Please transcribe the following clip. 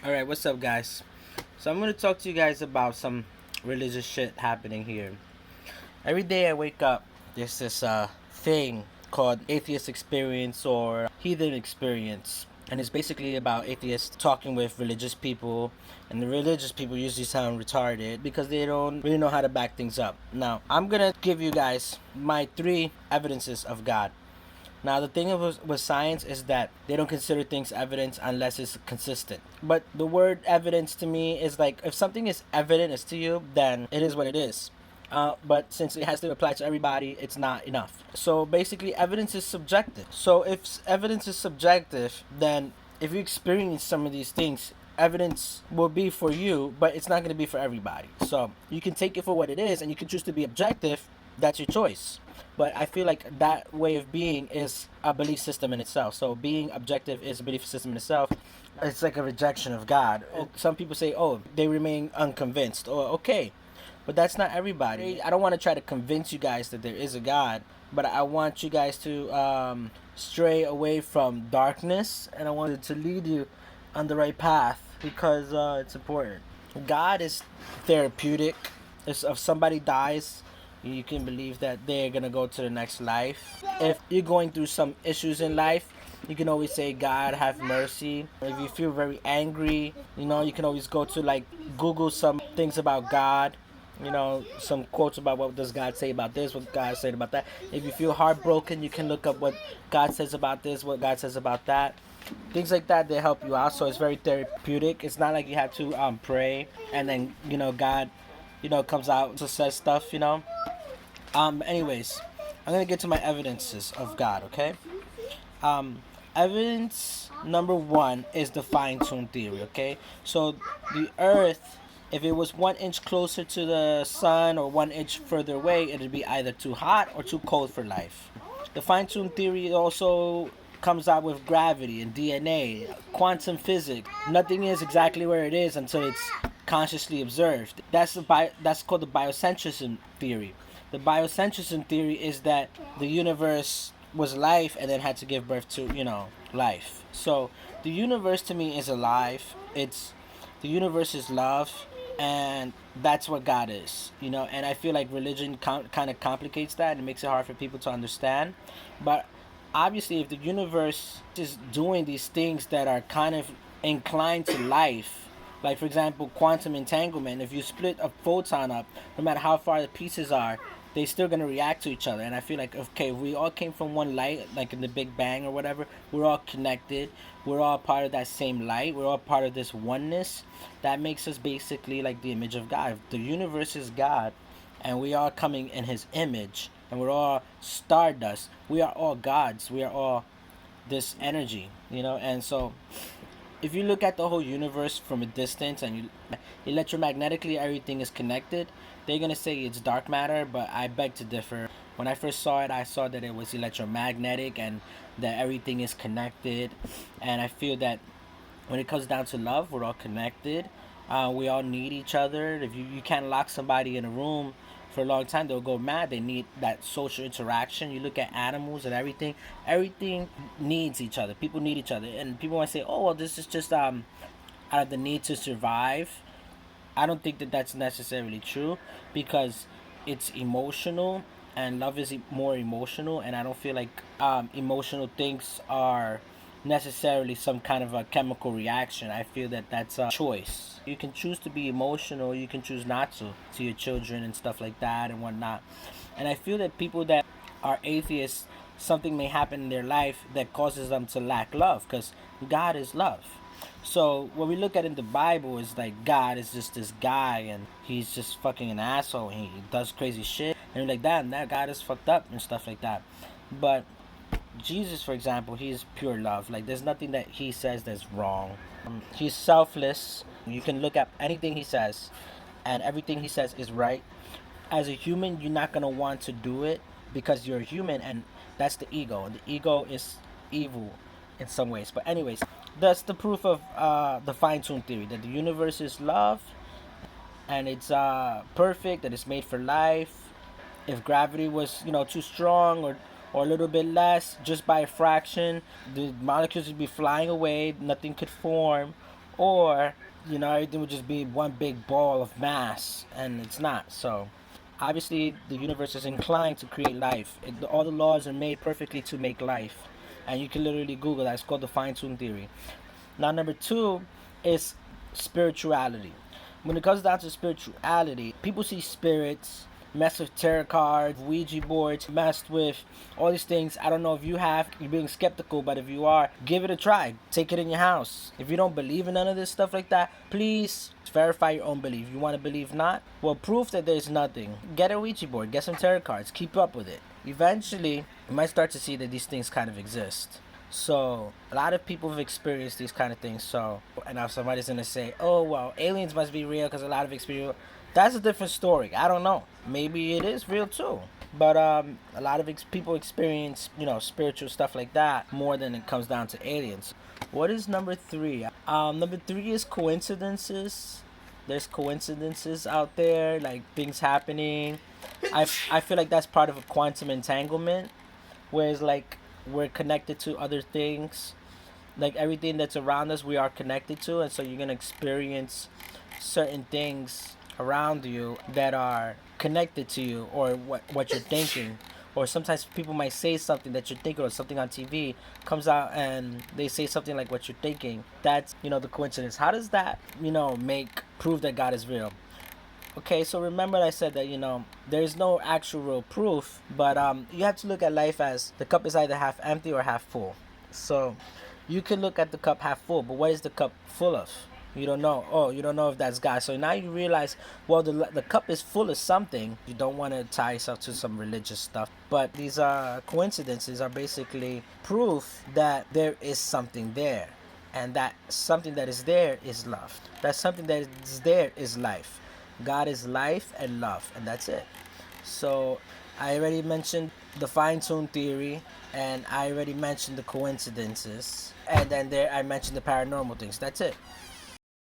Alright, what's up, guys? So, I'm gonna talk to you guys about some religious shit happening here. Every day I wake up, there's this thing called atheist experience or heathen experience. And it's basically about atheists talking with religious people, and the religious people usually sound retarded because they don't really know how to back things up. Now, I'm gonna give you guys my three evidences of God. Now, the thing with science is that they don't consider things evidence unless it's consistent. But the word evidence to me is like if something is evident as to you, then it is what it is. But since it has to apply to everybody, it's not enough. So basically, evidence is subjective. So if evidence is subjective, then if you experience some of these things, evidence will be for you, but it's not going to be for everybody. So you can take it for what it is, and you can choose to be objective. That's your choice. But I feel like that way of being is a belief system in itself. So being objective is a belief system in itself. It's like a rejection of God. Some people say, oh, they remain unconvinced. Or, okay, but that's not everybody. I don't want to try to convince you guys that there is a God, but I want you guys to stray away from darkness, and I wanted to lead you on the right path because it's important. God is therapeutic. If somebody dies, you can believe that they're gonna go to the next life. If you're going through some issues in life, you can always say, God, have mercy. If you feel very angry, you can always go to like Google some things about God. Some quotes about what does God say about this, what God said about that. If you feel heartbroken, you can look up what God says about this, what God says about that. Things like that, they help you out. So it's very therapeutic. It's not like you have to pray and then God comes out to says stuff. Anyways, I'm gonna get to my evidences of God. Okay. Um, Evidence number one is the fine-tuned theory. Okay, so the Earth, if it was 1 inch closer to the sun or 1 inch further away, it'd be either too hot or too cold for life. The fine-tuned theory also comes out with gravity and DNA, quantum physics. Nothing is exactly where it is until it's consciously observed. That's called the biocentrism theory. The biocentrism theory is that the universe was life and then had to give birth to life. So the universe to me is alive. The universe is love, and that's what God is. And I feel like religion kind of complicates that and makes it hard for people to understand. But obviously, if the universe is doing these things that are kind of inclined to life, like for example quantum entanglement, if you split a photon up, no matter how far the pieces are, they still gonna react to each other. And I feel like, okay, we all came from one light, like in the Big Bang or whatever. We're all connected. We're all part of that same light. We're all part of this oneness. That makes us basically like the image of God. If the universe is God, and we are coming in His image, and we're all stardust. We are all gods. We are all this energy, And so, if you look at the whole universe from a distance and you electromagnetically everything is connected, they're gonna say it's dark matter, but I beg to differ. When I first saw it, I saw that it was electromagnetic and that everything is connected. And I feel that when it comes down to love, we're all connected. We all need each other. If you can't lock somebody in a room for a long time, they'll go mad. They need that social interaction. You look at animals and everything needs each other. People need each other, and people want to say, oh well, this is just out of the need to survive. I don't think that that's necessarily true, because it's emotional, and love is more emotional, and I don't feel like emotional things are necessarily some kind of a chemical reaction. I feel that that's a choice. You can choose to be emotional, you can choose not to your children and stuff like that and whatnot. And I feel that people that are atheists, something may happen in their life that causes them to lack love, because God is love. So what we look at in the Bible is like God is just this guy and he's just fucking an asshole and he does crazy shit and you're like that God is fucked up and stuff like that. But Jesus, for example, he's pure love. Like there's nothing that he says that's wrong. He's selfless. You can look at anything he says, and everything he says is right. As a human, you're not gonna want to do it because you're a human, and that's the ego. And the ego is evil in some ways. But anyways, that's the proof of the fine-tuned theory that the universe is love, and it's perfect, that it's made for life. If gravity was too strong or a little bit less, just by a fraction, the molecules would be flying away, nothing could form. or everything would just be one big ball of mass, and it's not. So obviously the universe is inclined to create life. All the laws are made perfectly to make life, and you can literally Google that. It's called the fine-tune theory. Now, number two is spirituality. When it comes down to spirituality, people see spirits, mess with tarot cards, Ouija boards, messed with all these things. I don't know if you have, you're being skeptical, but if you are, give it a try. Take it in your house. If you don't believe in none of this stuff like that, please verify your own belief. You want to believe not? Well, proof that there's nothing. Get a Ouija board, get some tarot cards, keep up with it. Eventually, you might start to see that these things kind of exist. So a lot of people have experienced these kind of things. So, and now somebody's gonna say, "Oh well, aliens must be real because a lot of experience." That's a different story. I don't know. Maybe it is real too. But a lot of people experience, spiritual stuff like that more than it comes down to aliens. What is number three? Number three is coincidences. There's coincidences out there, like things happening. I feel like that's part of a quantum entanglement, whereas like we're connected to other things, like everything that's around us we are connected to, and so you're gonna experience certain things around you that are connected to you, or what you're thinking. Or sometimes people might say something that you're thinking, or something on TV comes out and they say something like what you're thinking. That's the coincidence. How does that make prove that God is real? Okay, so remember I said that there's no actual real proof, but you have to look at life as the cup is either half empty or half full. So you can look at the cup half full, but what is the cup full of? You don't know. Oh, you don't know if that's God. So now you realize, well, the cup is full of something. You don't want to tie yourself to some religious stuff, but these coincidences are basically proof that there is something there, and that something that is there is love. That something that is there is life. God is life and love, and that's it. So I already mentioned the fine-tune theory, and I already mentioned the coincidences, and then there I mentioned the paranormal things. That's it.